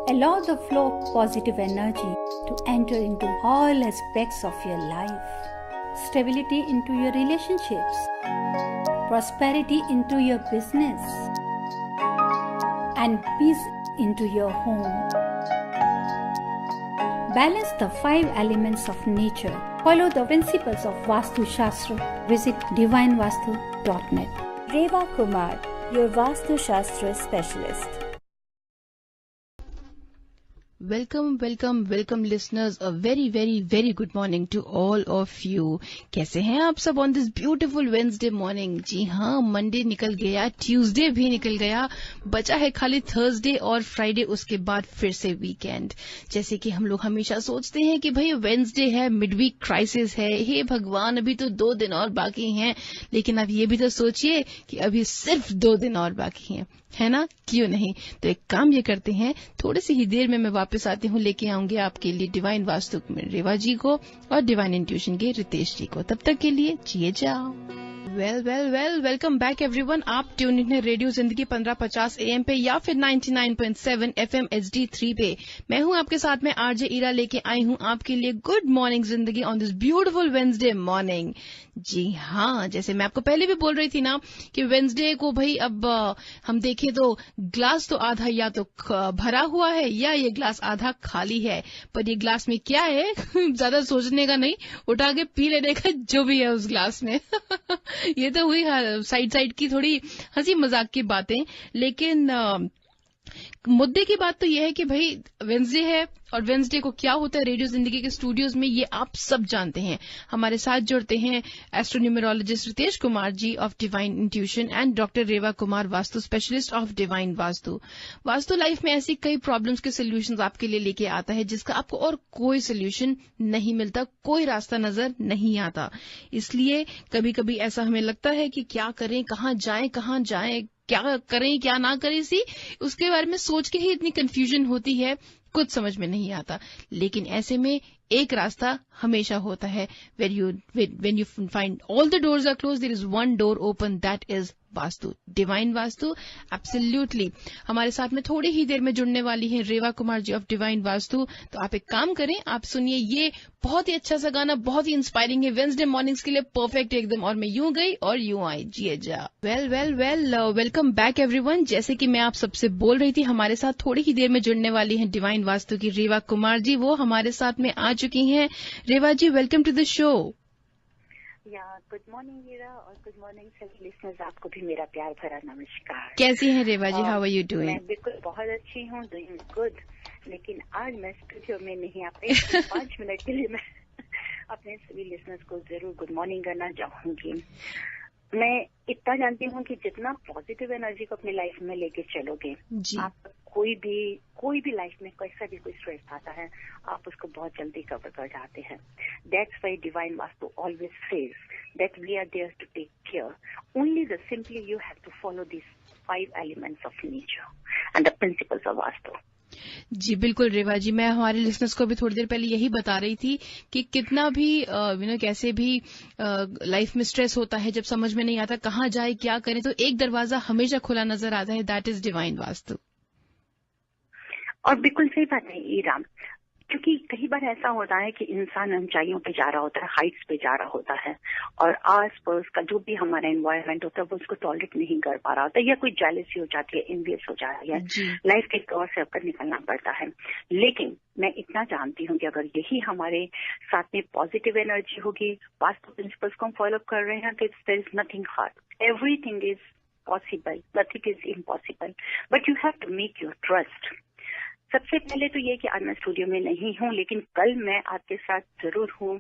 Allow the flow of positive energy to enter into all aspects of your life. Stability into your relationships. Prosperity into your business. And peace into your home. Balance the 5 elements of nature. Follow the principles of Vastu Shastra. Visit divinevastu.net. Reva Kumar, your Vastu Shastra specialist. Welcome listeners. A very good morning to all of you. कैसे हैं आप सब on this beautiful Wednesday morning? जी हाँ, Monday निकल गया, Tuesday भी निकल गया, बचा है खाली थर्सडे और फ्राइडे, उसके बाद फिर से वीकेंड। जैसे कि हम लोग हमेशा सोचते हैं कि भाई वेडनेसडे है, मिडवीक क्राइसिस है, हे भगवान अभी तो 2 दिन और बाकी हैं। लेकिन आप ये भी तो सोचिए कि अभी सिर्फ 2 दिन और बाकी हैं, है ना? क्यों नहीं? तो एक काम ये करते हैं, थोड़ी सी ही देर में मैं वापस आती हूँ, लेके आऊंगी आपके लिए डिवाइन वास्तु में रेवा जी को और डिवाइन इंट्यूशन के रितेश जी को। तब तक के लिए जिए जाओ। Welcome back everyone. आप ट्यून इन है रेडियो जिंदगी 1550 AM पे या फिर 99.7 FM HD3 पे। मैं हूं आपके साथ में आरजे ईरा, लेके आई हूं आपके लिए good morning Zindagi on this beautiful Wednesday morning. जी हाँ, जैसे मैं आपको पहले भी बोल रही थी ना कि वेडनेसडे को भाई अब हम देखें तो ग्लास तो आधा या तो भरा हुआ है या ये ग्लास आधा खाली है। पर ये ग्लास में क्या है ज्यादा सोचने का नहीं, उठा के पी लेने का जो भी है उस ग्लास में। ये तो हुई साइड की थोड़ी हंसी मजाक की बातें, लेकिन मुद्दे की बात तो यह है कि भाई वेडनेसडे है और वेडनेसडे को क्या होता है रेडियो जिंदगी के स्टूडियोज में, ये आप सब जानते हैं। हमारे साथ जुड़ते हैं astronumerologist Ritesh Kumar ji of divine intuition and doctor Reva Kumar, vastu specialist of divine vastu. Vastu life में ऐसी कई प्रॉब्लम्स के सोल्यूशंस आपके लिए लेके आता है जिसका आपको और कोई सोल्यूशन नहीं मिलता, कोई रास्ता नजर नहीं आता। इसलिए कभी कभी ऐसा हमें लगता है कि क्या करें, कहाँ जाएं, क्या करें क्या ना करें, उसके बारे में सोच के ही इतनी कंफ्यूजन होती है, कुछ समझ में नहीं आता। लेकिन ऐसे में एक रास्ता हमेशा होता है। when you find all the doors are closed, there is one door open, that is vastu, divine vastu. Absolutely. हमारे साथ में थोड़ी ही देर में जुड़ने वाली है रेवा कुमार जी ऑफ डिवाइन वास्तु। तो आप एक काम करें, आप सुनिए ये बहुत ही अच्छा सा गाना, बहुत ही इंस्पायरिंग है वेडनेसडे मॉर्निंग्स के लिए, परफेक्ट एकदम। और मैं यूं गई और यूं आई, जिए जा। Welcome back everyone. जैसे कि मैं आप सबसे बोल रही थी, हमारे साथ थोड़ी ही देर में जुड़ने वाली है डिवाइन वास्तु की रेवा कुमार जी, वो हमारे साथ में आ चुकी हैं। Reva ji, welcome to the show. Good morning Meera और गुड मॉर्निंग सभी लिसनर्स, आपको भी मेरा प्यार भरा नमस्कार। कैसी हैं Reva ji? How are you doing? मैं बिल्कुल बहुत अच्छी हूँ, डूइंग गुड। लेकिन आज मैं स्टूडियो में नहीं आ पाई, 5 मिनट के लिए मैं अपने सभी लिसनर्स को जरूर गुड मॉर्निंग करना चाहूंगी। मैं इतना जानती हूँ कि जितना पॉजिटिव एनर्जी को अपनी लाइफ में लेके चलोगे, आप कोई भी लाइफ में कैसा भी कोई स्ट्रेस आता है, आप उसको बहुत जल्दी कवर कर जाते हैं। That's why divine vastu always says that we are there to take care. Only the simply you have to follow this 5 elements of nature and the principles of vastu. जी बिल्कुल रेवा जी, मैं हमारे लिसनर्स को भी थोड़ी देर पहले यही बता रही थी कि कितना भी कैसे भी लाइफ में स्ट्रेस होता है, जब समझ में नहीं आता कहाँ जाए क्या करें, तो एक दरवाजा हमेशा खुला नजर आता है, दैट इज डिवाइन वास्तु। और बिल्कुल सही बात है ईराम, क्योंकि कई बार ऐसा होता है कि इंसान ऊंचाइयों पे जा रहा होता है, हाइट्स पे जा रहा होता है, और आस पास का जो भी हमारा एनवायरनमेंट होता है वो उसको टॉलरेट नहीं कर पा रहा होता है, या कोई जेलसी हो जाती है, एनवियस हो जाती है, लाइफ के दौर से होकर निकलना पड़ता है। लेकिन मैं इतना जानती हूँ कि अगर यही हमारे साथ में पॉजिटिव एनर्जी होगी, वास्तु प्रिंसिपल्स को हम फॉलो कर रहे हैं, तो there is nothing hard, everything is possible, nothing is impossible, but you have to make your trust. सबसे पहले तो ये कि आज मैं स्टूडियो में नहीं हूँ, लेकिन कल मैं आपके साथ जरूर हूँ।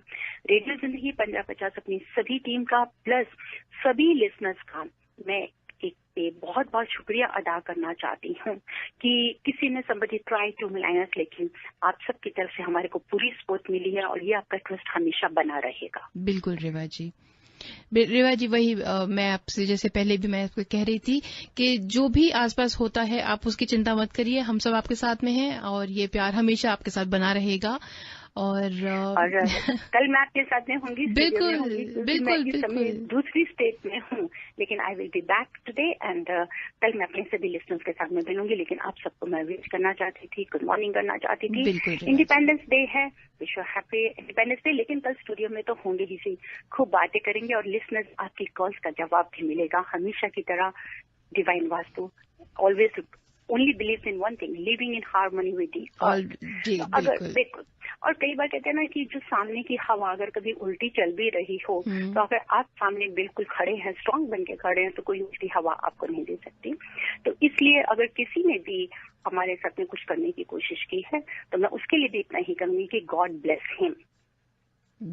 रेडियो जिंदगी 1550 अपनी सभी टीम का प्लस सभी लिसनर्स का मैं एक बहुत बहुत शुक्रिया अदा करना चाहती हूँ कि किसी ने somebody try to malign us, लेकिन आप सबकी तरफ से हमारे को पूरी सपोर्ट मिली है और ये आपका ट्रस्ट हमेशा बना रहेगा। बिल्कुल रेवा जी, वही मैं आपसे जैसे पहले भी मैं आपको कह रही थी कि जो भी आसपास होता है आप उसकी चिंता मत करिए, हम सब आपके साथ में हैं और ये प्यार हमेशा आपके साथ बना रहेगा। और कल मैं आपके साथ में होंगी। बिल्कुल बिल्कुल मैं इस समय दूसरी स्टेट में हूँ, लेकिन I will be back today and कल मैं अपने सभी लिस्टनर्स के साथ में मिलूंगी। लेकिन आप सबको मैं विश करना चाहती थी, गुड मॉर्निंग करना चाहती थी। इंडिपेंडेंस डे है, wish you happy independence day. लेकिन कल स्टूडियो में तो होंगे ही सी, खूब बातें करेंगे और लिसनर्स आपकी कॉल्स का जवाब भी मिलेगा हमेशा की तरह। Divine vastu always only believe in one thing, living in harmony with God. अगर देखो, और कई बार कहते हैं ना कि जो सामने की हवा अगर कभी उल्टी चल भी रही हो, तो अगर आप सामने बिल्कुल खड़े हैं, स्ट्रांग बन के खड़े हैं, तो कोई उल्टी हवा आपको नहीं दे सकती। तो इसलिए अगर किसी ने भी हमारे साथ में कुछ करने की कोशिश की है, तो मैं उसके लिए भी इतना ही कहूंगी कि गॉड ब्लेस हिम।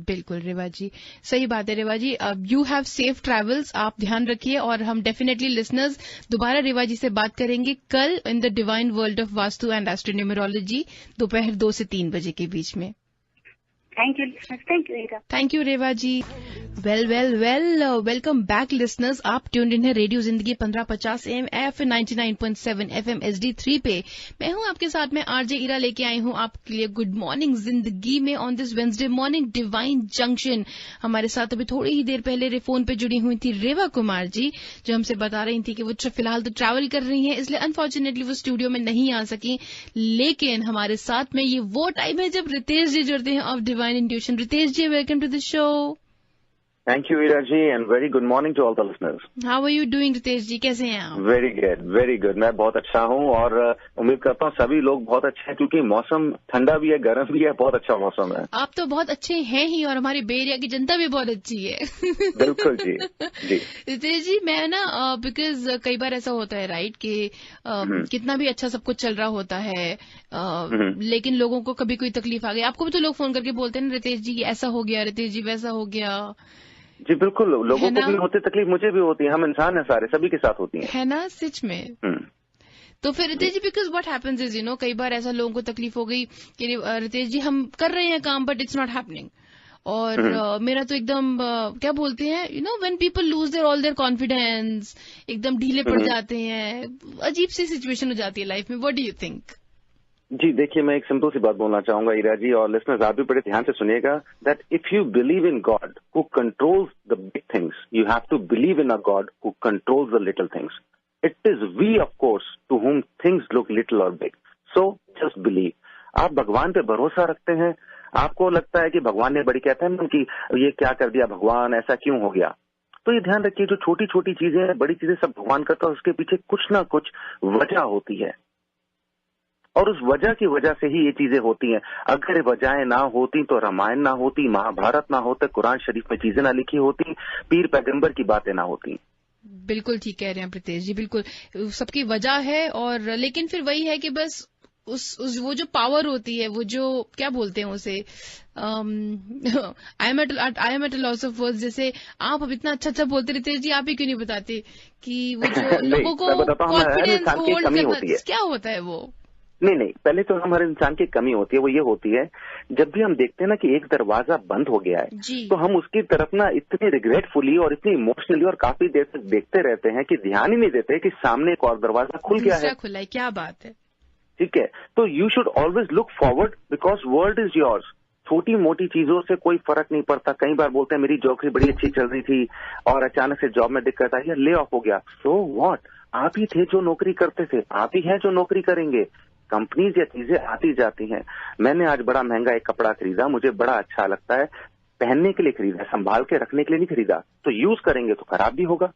बिल्कुल रेवा जी, सही बात है रेवा ji. You have safe travels, आप ध्यान रखिए। और हम डेफिनेटली लिसनर्स दोबारा रेवा जी से बात करेंगे कल in the divine world of vastu and astronumerology दोपहर 2 से 3 बजे के बीच में। Thank you listeners, thank you Reva. Thank you Reva ji. Welcome back listeners. आप ट्यून्ड इन है रेडियो जिंदगी 1550 AM FM 99.7 FM HD3 पे। मैं हूं आपके साथ में आरजे ईरा, लेके आई हूं आपके लिए गुड मॉर्निंग जिंदगी में on this Wednesday morning divine junction. हमारे साथ अभी थोड़ी ही देर पहले फोन पे जुड़ी हुई थी रेवा कुमार जी, जो हमसे बता रही थी कि वो फिलहाल तो ट्रैवल कर रही हैं, इसलिए अनफॉर्चुनेटली वो स्टूडियो में नहीं आ सकी। लेकिन हमारे साथ में ये वो टाइम है जब रितेश जी जुड़ते हैं of divine intuition. Ritesh ji, welcome to the show. Thank you, Ira ji, and very good morning to all the listeners. How are you doing, Ritesh ji? कैसे हैं आप? Very good, very good. मैं बहुत अच्छा हूँ और उम्मीद करता हूँ सभी लोग बहुत अच्छे हैं, क्योंकि मौसम ठंडा भी है, गर्म भी है, बहुत अच्छा मौसम है। आप तो बहुत अच्छे हैं ही, और हमारी बे एरिया की जनता भी बहुत अच्छी है। बिल्कुल जी, जी। रितेश जी, मैं ना बिकॉज कई बार ऐसा होता है राइट कि कितना भी अच्छा सब कुछ चल रहा होता है, लेकिन लोगों को कभी कोई तकलीफ आ गई। आपको भी तो लोग फोन करके बोलते हैं ना, रितेश जी ऐसा हो गया, रितेश जी वैसा हो गया। जी बिल्कुल, लोगों को भी होते तकलीफ, मुझे भी होती है, हम इंसान हैं सारे, सभी के साथ होती है ना सच में। तो फिर रितेश जी, बिकॉज व्हाट हैपेंस इज कई बार ऐसा लोगों को तकलीफ हो गई कि रितेश जी हम कर रहे हैं काम बट इट्स नॉट हैपनिंग, और मेरा तो एकदम क्या बोलते हैं when people lose their all there confidence, एकदम ढीले पड़ जाते हैं, अजीब सी सिचुएशन हो जाती है लाइफ में। What do you think? जी देखिए, मैं एक सिंपल सी बात बोलना चाहूंगा ईरा जी, और लिसनर्स आप भी बड़े ध्यान से सुनिएगा, that if you believe in God who controls the big things, you have to believe in a God who controls the little things. It is we of course to whom things look little और big, so just believe. आप भगवान पे भरोसा रखते हैं, आपको लगता है कि भगवान ने बड़ी, कहते हैं ना कि ये क्या कर दिया भगवान, ऐसा क्यों हो गया, तो ये ध्यान रखिए जो छोटी छोटी चीजें हैं, बड़ी चीजें सब भगवान करता है, उसके पीछे कुछ ना कुछ वजह होती है, और उस वजह की वजह से ही ये चीजें होती हैं। अगर वजहें ना होती तो रामायण ना होती, महाभारत ना होता, कुरान शरीफ में चीजें ना लिखी होती, पीर पैगंबर की बातें ना होती। बिल्कुल ठीक कह रहे हैं प्रीतेश जी, बिल्कुल सबकी वजह है। और लेकिन फिर वही है कि बस उस वो जो पावर होती है, वो जो क्या बोलते हैं उसे, I am at a loss of words. जैसे आप अब इतना अच्छा बोलते रितेश जी, आप ही क्यों नहीं बताते कि वो जो लोगों को कॉन्फिडेंस होल्ड करना, क्या होता है वो? नहीं, पहले तो हमारे इंसान की कमी होती है, वो ये होती है जब भी हम देखते हैं ना कि एक दरवाजा बंद हो गया है, तो हम उसकी तरफ ना इतने रिग्रेटफुली और इतनी इमोशनली और काफी देर तक देखते रहते हैं कि ध्यान ही नहीं देते कि सामने एक और दरवाजा खुल गया है। खुला है, क्या बात है। ठीक है, तो you should always look forward, because world is yours. छोटी मोटी चीजों से कोई फर्क नहीं पड़ता। कई बार बोलते हैं मेरी नौकरी बड़ी अच्छी चल रही थी और अचानक से जॉब में दिक्कत आई, ले ऑफ हो गया, सो व्हाट, आप ही थे जो नौकरी करते थे, आप ही हैं जो नौकरी करेंगे। कंपनीज या चीजें आती जाती हैं। मैंने आज बड़ा महंगा एक कपड़ा खरीदा, मुझे बड़ा अच्छा लगता है, पहनने के लिए खरीदा, संभाल के रखने के लिए नहीं खरीदा, तो यूज करेंगे तो खराब भी होगा।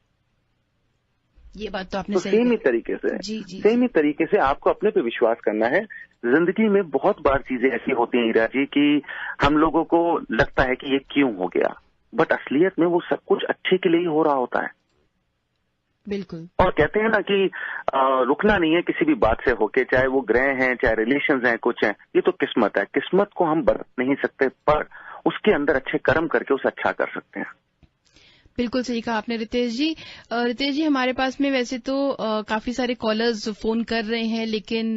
ये बात तो आपने तो सेम ही तरीके से सेम ही तरीके से आपको अपने पे विश्वास करना है। जिंदगी में बहुत बार चीजें ऐसी होती हैं ईरा जी कि हम लोगों को लगता है कि ये क्यों हो गया, बट असलियत में वो सब कुछ अच्छे के लिए ही हो रहा होता है। बिल्कुल। और कहते हैं ना कि रुकना नहीं है किसी भी बात से होके, चाहे वो ग्रह हैं, चाहे रिलेशंस हैं, कुछ हैं, ये तो किस्मत है। किस्मत को हम बदल नहीं सकते, पर उसके अंदर अच्छे कर्म करके उसे अच्छा कर सकते हैं। बिल्कुल सही कहा आपने रितेश जी। रितेश जी, हमारे पास में वैसे तो काफी सारे कॉलर्स फोन कर रहे हैं, लेकिन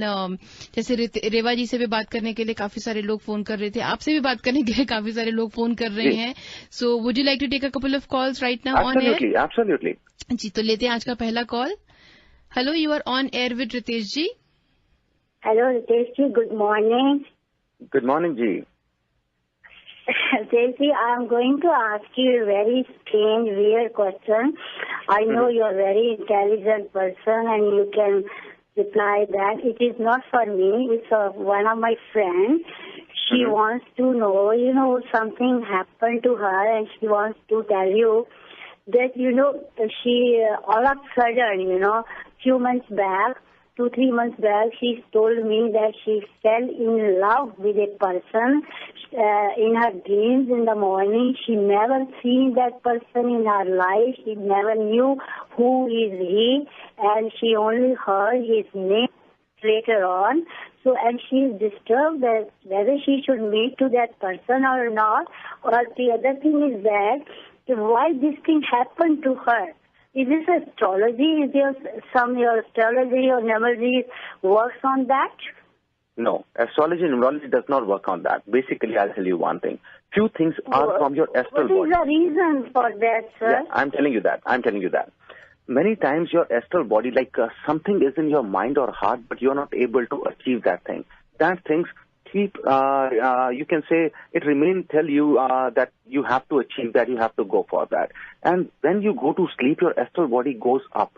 जैसे रेवा जी से भी बात करने के लिए काफी सारे लोग फोन कर रहे थे, आपसे भी बात करने के लिए काफी सारे लोग फोन कर रहे हैं। So would you like to take a couple of calls right now on air? Absolutely जी, तो लेते हैं आज का पहला call. Hello, you are on air with Ritesh ji. Hello Ritesh ji, good morning. Good morning जी। Chelsea, I am going to ask you a very strange, weird question. I know you are a very intelligent person and you can reply that. It is not for me. It's one of my friends. She wants to know, something happened to her and she wants to tell you that, she all of a sudden, few months back, 2-3 months back, she told me that she fell in love with a person in her dreams in the morning. She never seen that person in her life. She never knew who is he, and she only heard his name later on. So, and she is disturbed that whether she should meet to that person or not. Or the other thing is that why this thing happened to her. Is this astrology? Is there your astrology or numerology works on that? No, astrology and numerology does not work on that. Basically, I'll tell you one thing. Few things are from your astral body. What is the reason for that, sir? Yeah, I'm telling you that. Many times your astral body, like something is in your mind or heart, but you're not able to achieve that thing. That things keep, you can say, it remain tell you that you have to achieve that, you have to go for that. And when you go to sleep, your astral body goes up.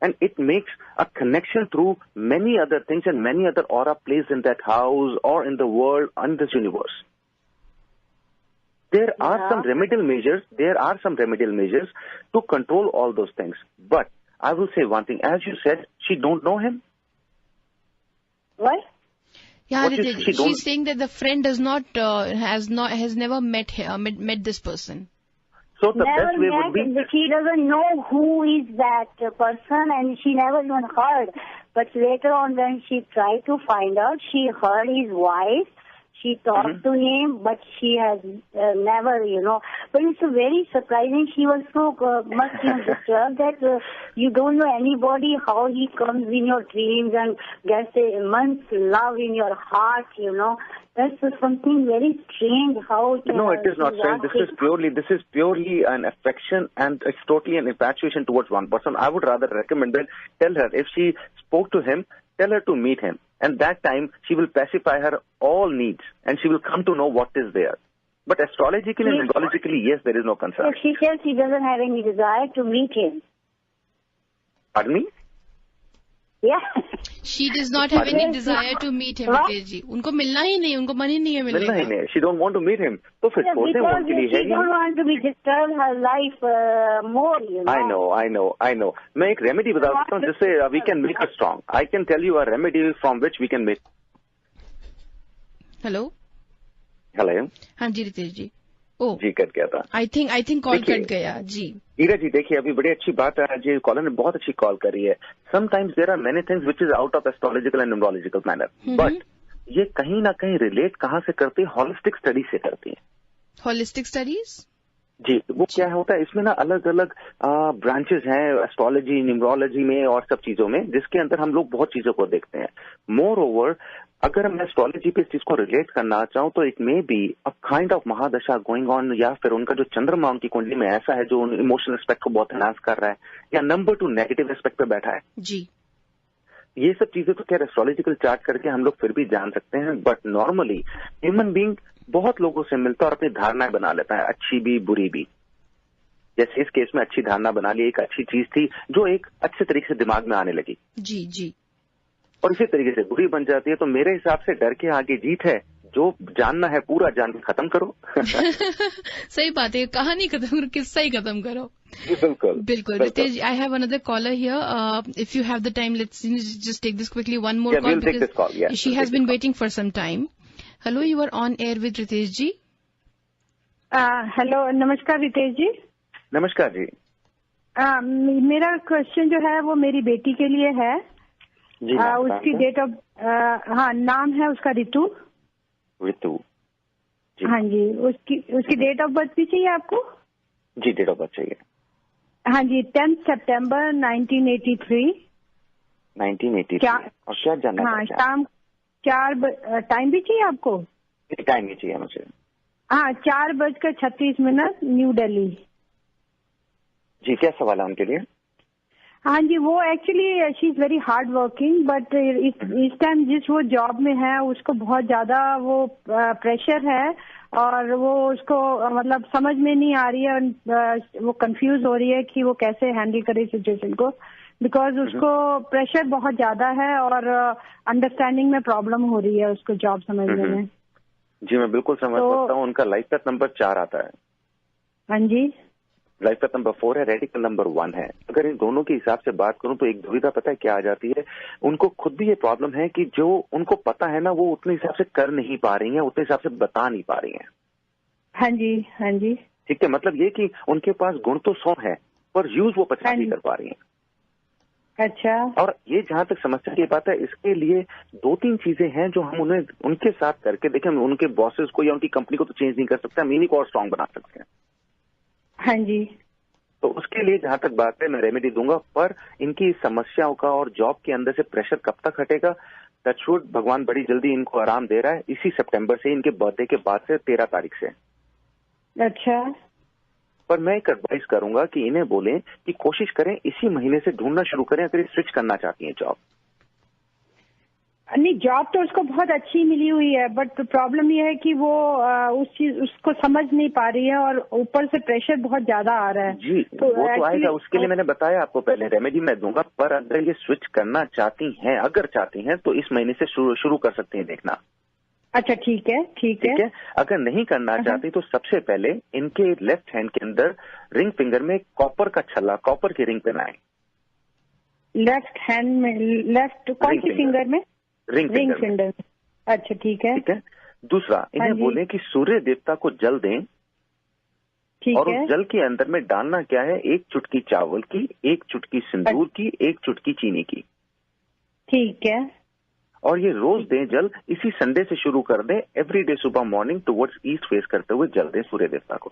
And it makes a connection through many other things and many other aura plays in that house or in the world and this universe. There are some remedial measures to control all those things. But I will say one thing. As you said, she don't know him. What? Yeah, she's saying that the friend has never met this person. So the best way would be... She doesn't know who is that person and she never even heard. But later on when she tried to find out, she heard his voice. She talked to him, but she has never, But it's very surprising. She was so much disturbed that you don't know anybody, how he comes in your dreams and gets a immense love in your heart, That's something very strange. No, it is not strange. This is purely an affection and it's totally an infatuation towards one person. I would rather recommend that tell her, if she spoke to him, tell her to meet him. And that time, she will pacify her all needs and she will come to know what is there. But astrologically and numerologically, yes, there is no concern. She says she doesn't have any desire to meet him. Pardon me? Yeah. She does not have any desire to meet him, Ritesh. उनको मिलना ही नहीं, उनको मन ही नहीं है मिलने का. She don't want to meet him. तो फिर छोड़ते हैं उनके लिए है. She don't want to be disturbed her life more, I know. मैं एक remedy बता सकता हूँ जिससे we can make her strong. I can tell you a remedy from which we can make. Hello. हाँ जी रितेश जी. जी कट गया था. I think कॉल कट गया जी. ईरा जी देखिए अभी बड़ी अच्छी बात है. आज कॉलर ने बहुत अच्छी कॉल करी है. Sometimes there are many things which is out of astrological and numerological manner. But ये कहीं ना कहीं रिलेट कहाँ से करती है? होलिस्टिक स्टडी से करती है. Holistic studies? जी, वो क्या होता है इसमें ना अलग अलग ब्रांचेस हैं एस्ट्रोलॉजी, न्यूमरोलॉजी में और सब चीजों में, जिसके अंदर हम लोग बहुत चीजों को देखते हैं. मोर ओवर अगर मैं एस्ट्रोलॉजी पे इस चीज को रिलेट करना चाहूँ तो it may be a kind of mahadasha going on, या फिर उनका जो चंद्रमा उनकी कुंडली में ऐसा है जो इमोशनल एस्पेक्ट को बहुत एनहांस कर रहा है, या नंबर 2 नेगेटिव एस्पेक्ट पे बैठा है. जी, ये सब चीजें तो खैर एस्ट्रोलॉजिकल चार्ट करके हम लोग फिर भी जान सकते हैं. बट नॉर्मली ह्यूमन बीइंग बहुत लोगों से मिलता है और अपनी धारणाएं बना लेता है, अच्छी भी बुरी भी. जैसे इस केस में अच्छी धारणा बना ली, एक अच्छी चीज थी जो एक अच्छे तरीके से दिमाग में आने लगी. जी जी. और इसी तरीके से बुरी बन जाती है. तो मेरे हिसाब से डर के आगे जीत है. जो जानना है पूरा जान के खत्म करो. सही बात है, कहानी खत्म करो, किस्सा ही खत्म करो. बिल्कुल. Ritesh, I have another caller here. If you have the time, let's just take this quickly. One more call because she has been waiting for some time. Hello, you are on air with Ritesh ji. Hello, नमस्कार रितेश जी. नमस्कार जी. मेरा question जो है वो मेरी बेटी के लिए है. उसकी डेट ऑफ नाम है उसका ऋतु. हाँ जी. उसकी डेट ऑफ बर्थ भी चाहिए आपको? जी, डेट ऑफ बर्थ चाहिए. हाँ जी, 10 सितंबर 1983. 1983. और क्या जानना? हाँ, शाम 4 टाइम भी चाहिए आपको? टाइम भी चाहिए मुझे. हाँ, 4:36 न्यू दिल्ली. जी, क्या सवाल है उनके लिए? हाँ जी, वो actually she is very hard working, but इस टाइम जिस वो जॉब में है उसको बहुत ज्यादा वो प्रेशर है और वो उसको मतलब समझ में नहीं आ रही है, वो कंफ्यूज हो रही है कि वो कैसे हैंडल करे सिचुएशन को, बिकॉज उसको प्रेशर बहुत ज्यादा है और अंडरस्टैंडिंग में प्रॉब्लम हो रही है उसको जॉब समझने में। जी मैं बिल्कुल समझ सकता हूँ। उनका लाइफ पाथ नंबर 4 आता है। हाँ जी। लाइफ पाथ नंबर 4 है, रेडिकल नंबर 1 है। अगर इन दोनों के हिसाब से बात करूं तो एक दुविधा पता है क्या आ जाती है, उनको खुद भी ये प्रॉब्लम है कि जो उनको पता है ना वो उतने हिसाब से कर नहीं पा रही हैं, उतने हिसाब से बता नहीं पा रही हैं। हाँ जी, हाँ जी। ठीक है, मतलब ये कि उनके पास गुण तो 100 है पर यूज वो 50 नहीं कर पा रही हैं। अच्छा। और ये जहां तक समस्या की बात है, इसके लिए 2-3 चीजें हैं जो हम उन्हें उनके साथ करके देखें। हम उनके बॉसेस को या उनकी कंपनी को तो चेंज नहीं कर सकते, हम इन्हीं को और स्ट्रांग बना सकते हैं। हाँ जी। तो उसके लिए जहां तक बात है मैं रेमेडी दूंगा, पर इनकी समस्याओं का और जॉब के अंदर से प्रेशर कब तक हटेगा, टचवुड भगवान बड़ी जल्दी इनको आराम दे रहा है, इसी सितंबर से, इनके बर्थडे के बाद से 13 तारीख से। अच्छा। पर मैं एक एडवाइस करूंगा कि इन्हें बोलें कि कोशिश करें इसी महीने से ढूंढना शुरू करें अगर ये स्विच करना चाहती हैं जॉब। नहीं, जॉब तो उसको बहुत अच्छी मिली हुई है, बट प्रॉब्लम ये है कि वो उसको समझ नहीं पा रही है और ऊपर से प्रेशर बहुत ज्यादा आ रहा है। जी तो वो तो आएगा, उसके लिए मैंने बताया आपको पहले, रेमेडी मैं दूंगा। पर अगर ये स्विच करना चाहती हैं, अगर चाहती हैं तो इस महीने से शुरू कर सकती हैं देखना। अच्छा ठीक है, ठीक है। अगर नहीं करना चाहती तो सबसे पहले इनके लेफ्ट हैंड के अंदर रिंग फिंगर में कॉपर का छल्ला, कॉपर की रिंग पहनाएं। लेफ्ट हैंड में, लेफ्ट कौन सी फिंगर में? Ring finger. अच्छा ठीक है। ठीक है। दूसरा, इन्हें बोले कि सूर्य देवता को जल दें। ठीक और है। उस जल के अंदर में डालना क्या है, 1 चुटकी चावल की, 1 चुटकी सिंदूर की, 1 चुटकी चीनी की। ठीक है। और ये रोज दें जल, इसी संडे से शुरू कर दें। एवरी डे सुबह मॉर्निंग टुवर्ड्स ईस्ट फेस करते हुए जल दें सूर्य देवता को।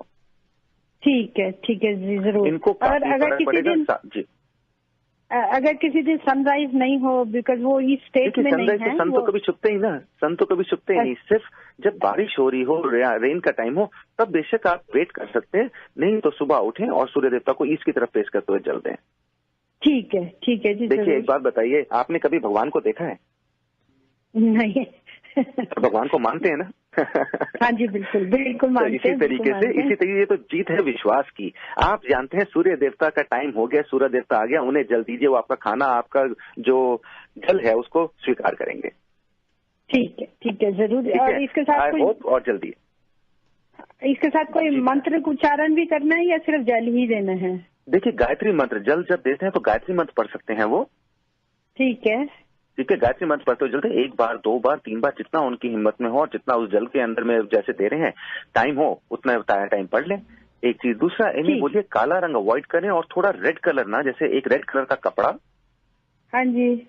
ठीक है जी, जरूर। इनको काफी फर्क पड़ेगा। जी अगर किसी दिन सनराइज नहीं हो, बिकॉज वो इस स्टेट में नहीं है, सन तो कभी छुपते ही ना, सन तो कभी छुपते ही नहीं। सिर्फ जब बारिश हो रही हो, रेन का टाइम हो, तब बेशक आप वेट कर सकते हैं, नहीं तो सुबह उठें और सूर्य देवता को ईस्ट की तरफ फेस करते हुए जल दें। ठीक है जी। देखिए एक बात बताइए, आपने कभी भगवान को देखा है? नहीं। तो भगवान को मानते हैं ना? हाँ जी, बिल्कुल मानते हैं। इसी तरीके ये तो जीत है विश्वास की। आप जानते हैं सूर्य देवता का टाइम हो गया, सूर्य देवता आ गया, उन्हें जल दीजिए, वो आपका खाना, आपका जो जल है उसको स्वीकार करेंगे। ठीक है जरूर। और इसके साथ और जल्दी इसके साथ कोई मंत्र उच्चारण भी करना है या सिर्फ जल ही देना है? देखिए गायत्री मंत्र, जल जब देते हैं तो गायत्री मंत्र पढ़ सकते हैं वो। ठीक है, गायत्री मंत्र पढ़ते हुए जलते 1 बार 2 बार 3 बार, जितना उनकी हिम्मत में हो और जितना उस जल के अंदर में जैसे दे रहे हैं टाइम हो उतना टाइम पढ़ लें। एक चीज। दूसरा, इन्हें बोलिए काला रंग अवॉइड करें और थोड़ा रेड कलर ना, जैसे एक रेड कलर का कपड़ा। हाँ जी।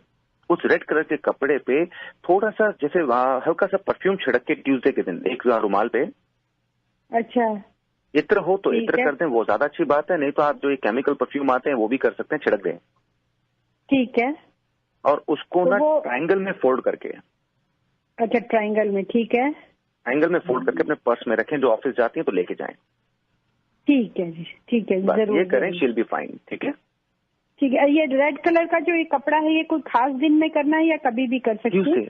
उस रेड कलर के कपड़े पे थोड़ा सा जैसे हल्का सा परफ्यूम छिड़क के ट्यूसडे के दिन एक रुमाल पे। अच्छा। इत्र हो तो इत्र कर दें, वो ज्यादा अच्छी बात है, नहीं तो आप जो ये केमिकल परफ्यूम आते हैं वो भी कर सकते हैं, छिड़क दें। ठीक है। और उसको ना ट्रायंगल में फोल्ड करके। अच्छा, ट्रायंगल में, ठीक है। ट्रायंगल में फोल्ड करके अपने पर्स में रखें, जो ऑफिस जाती हैं तो लेके जाएं। ठीक है जी, ठीक है, जरूर। ये करें, शील बी फाइन। ठीक है। ठीक है। ये रेड कलर का जो ये कपड़ा है, ये कोई खास दिन में करना है या कभी भी कर सकते हैं?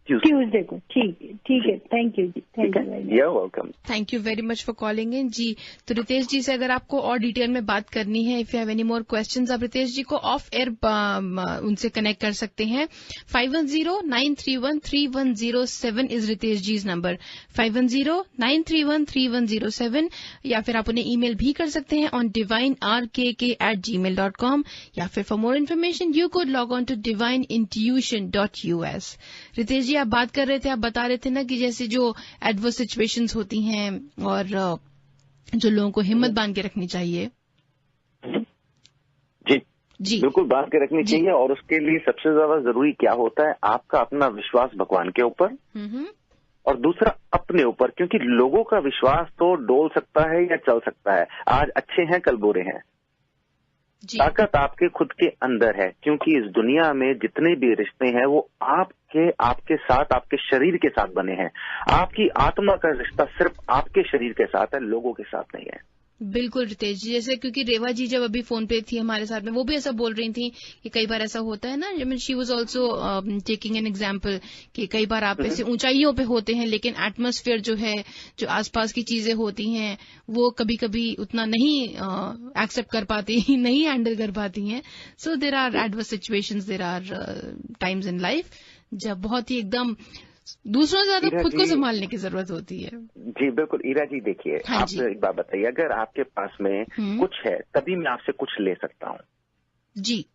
ट्यूसडे को। ठीक है। थैंक यू जी, thank you. You welcome. Thank you very much for calling in जी। तो रितेश जी से अगर आपको और डिटेल में बात करनी है, if you have any more questions, आप रितेश जी को ऑफ एयर उनसे कनेक्ट कर सकते हैं। 5109313107 इज रितेश जी's नंबर, 5109313107। या फिर आप उन्हें ईमेल भी कर सकते हैं ऑन divinerkk@gmail.com, या फिर for more information you could log on to divineintuition.us। Ritesh ji, आप बात कर रहे थे, आप बता रहे थे ना कि जैसे जो एडवर्स सिचुएशंस होती हैं और जो लोगों को हिम्मत बांध के रखनी चाहिए। जी बिल्कुल बांध के रखनी चाहिए। और उसके लिए सबसे ज्यादा जरूरी क्या होता है, आपका अपना विश्वास भगवान के ऊपर और दूसरा अपने ऊपर, क्योंकि लोगों का विश्वास तो डोल सकता है या चल सकता है, आज अच्छे हैं कल बुरे हैं। ताकत आपके खुद के अंदर है, क्योंकि इस दुनिया में जितने भी रिश्ते हैं वो आपके साथ, आपके शरीर के साथ बने हैं। आपकी आत्मा का रिश्ता सिर्फ आपके शरीर के साथ है, लोगों के साथ नहीं है। बिल्कुल रितेश जी, जैसे क्योंकि रेवा जी जब अभी फोन पे थी हमारे साथ में, वो भी ऐसा बोल रही थी कि कई बार ऐसा होता है ना, she was also taking an example कि कई बार आप ऐसे ऊंचाइयों पे होते हैं लेकिन एटमॉस्फेयर जो है, जो आसपास की चीजें होती हैं वो कभी कभी उतना नहीं एक्सेप्ट कर पाती, नहीं हैंडल कर पाती हैं. So there are adverse situations, there are times in life जब बहुत ही एकदम दूसरों से ज्यादा खुद को संभालने की जरूरत होती है. जी बिल्कुल. ईरा जी देखिए, हाँ आप जी. एक बात बताइए, अगर आपके पास में कुछ है तभी मैं आपसे कुछ ले सकता हूँ जी.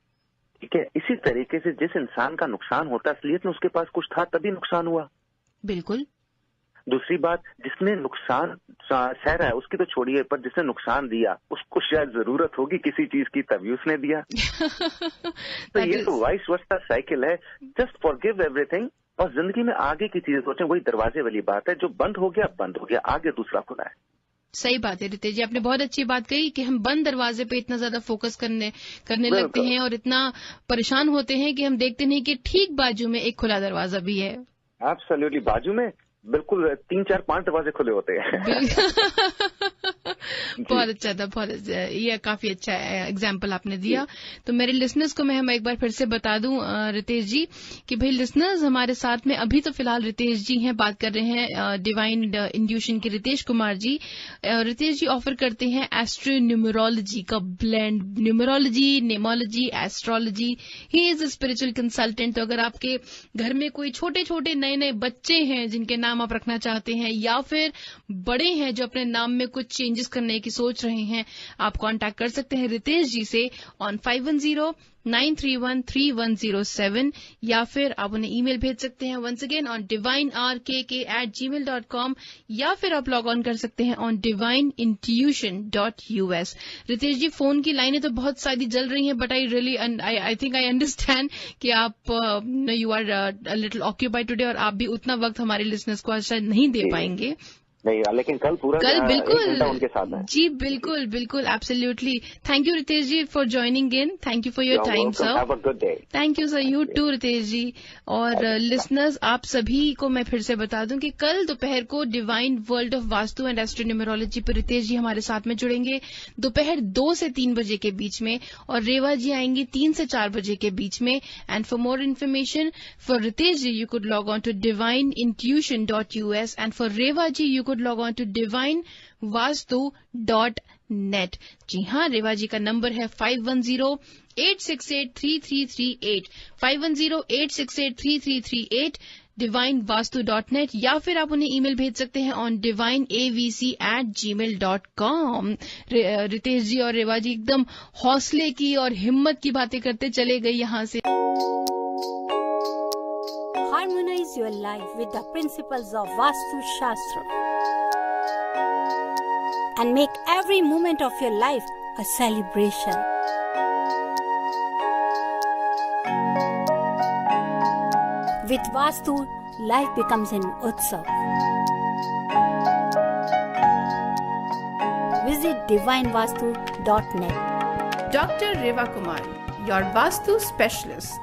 ठीक है. इसी तरीके से जिस इंसान का नुकसान होता है असलियत में उसके पास कुछ था तभी नुकसान हुआ. बिल्कुल. दूसरी बात, जिसने नुकसान सह रहा है उसकी तो छोड़िए, पर जिसने नुकसान दिया उसको शायद जरूरत होगी किसी चीज की तभी उसने दिया. तो ये तो वाइस वर्सा साइकिल है. जस्ट फॉरगिव एवरीथिंग और जिंदगी में आगे की चीजें सोचें. वही दरवाजे वाली बात है, जो बंद हो गया, आगे दूसरा खुला है. सही बात है रितेश जी, आपने बहुत अच्छी बात कही कि हम बंद दरवाजे पे इतना ज्यादा फोकस करने लगते हैं और इतना परेशान होते हैं कि हम देखते नहीं कि ठीक बाजू में एक खुला दरवाजा भी है. एब्सोल्युटली, बाजू में बिल्कुल 3, 4, 5 दरवाजे खुले होते हैं. बहुत अच्छा था, बहुत अच्छा. ये काफी अच्छा एग्जाम्पल आपने दिया. तो मेरे लिसनर्स को मैं एक बार फिर से बता दूं रितेश जी कि भाई लिसनर्स हमारे साथ में अभी तो फिलहाल रितेश जी हैं, बात कर रहे हैं डिवाइन इंट्यूशन के रितेश कुमार जी. रितेश जी ऑफर करते हैं एस्ट्रो न्यूमरोलॉजी का blend, numerology, nemology, astrology. He is a spiritual consultant. तो अगर आपके घर में कोई छोटे छोटे नए नए बच्चे हैं जिनके नाम आप रखना चाहते हैं या फिर बड़े हैं जो अपने नाम में कुछ चेंजेस करने की सोच रहे हैं, आप कांटेक्ट कर सकते हैं रितेश जी से ऑन 5109313107 या फिर आप उन्हें ईमेल भेज सकते हैं वंस अगेन ऑन divinerkk@gmail.com या फिर आप लॉग ऑन कर सकते हैं on divineintuition.us. Ritesh ji, phone की लाइनें तो बहुत सारी जल रही हैं but I think I understand कि आप you are little occupied today और आप भी उतना वक्त हमारे लिसनर्स को आज शायद नहीं दे पाएंगे. नहीं, लेकिन कल बिल्कुल उनके साथ है. जी बिल्कुल बिल्कुल, absolutely. Thank you Ritesh ji for joining in. Thank you for your time sir. Have a good day. Thank you sir. You too Ritesh ji. और लिसनर्स आप सभी को मैं फिर से बता दूं कि कल दोपहर को divine world of vastu and astronumerology पर रितेश जी हमारे साथ में जुड़ेंगे दोपहर 2 से 3 बजे के बीच में और रेवा जी आएंगी 3 से 4 बजे के बीच में. And for more information for Ritesh ji you could log on to divineintuition.us and for Reva ji you could log on to divinevastu.net. जी हाँ, रेवा जी का नंबर है 5108683338, 5108683338, divinevastu.net या फिर आप उन्हें ईमेल भेज सकते हैं ऑन divineavc@gmail.com. रितेश जी और रेवा जी एकदम हौसले की और हिम्मत की बातें करते चले गए यहाँ से. Harmonize your life with the principles of Vastu Shastra and make every moment of your life a celebration. With Vastu, life becomes an utsav. Visit divinevastu.net. Dr. Reva Kumar, your Vastu specialist.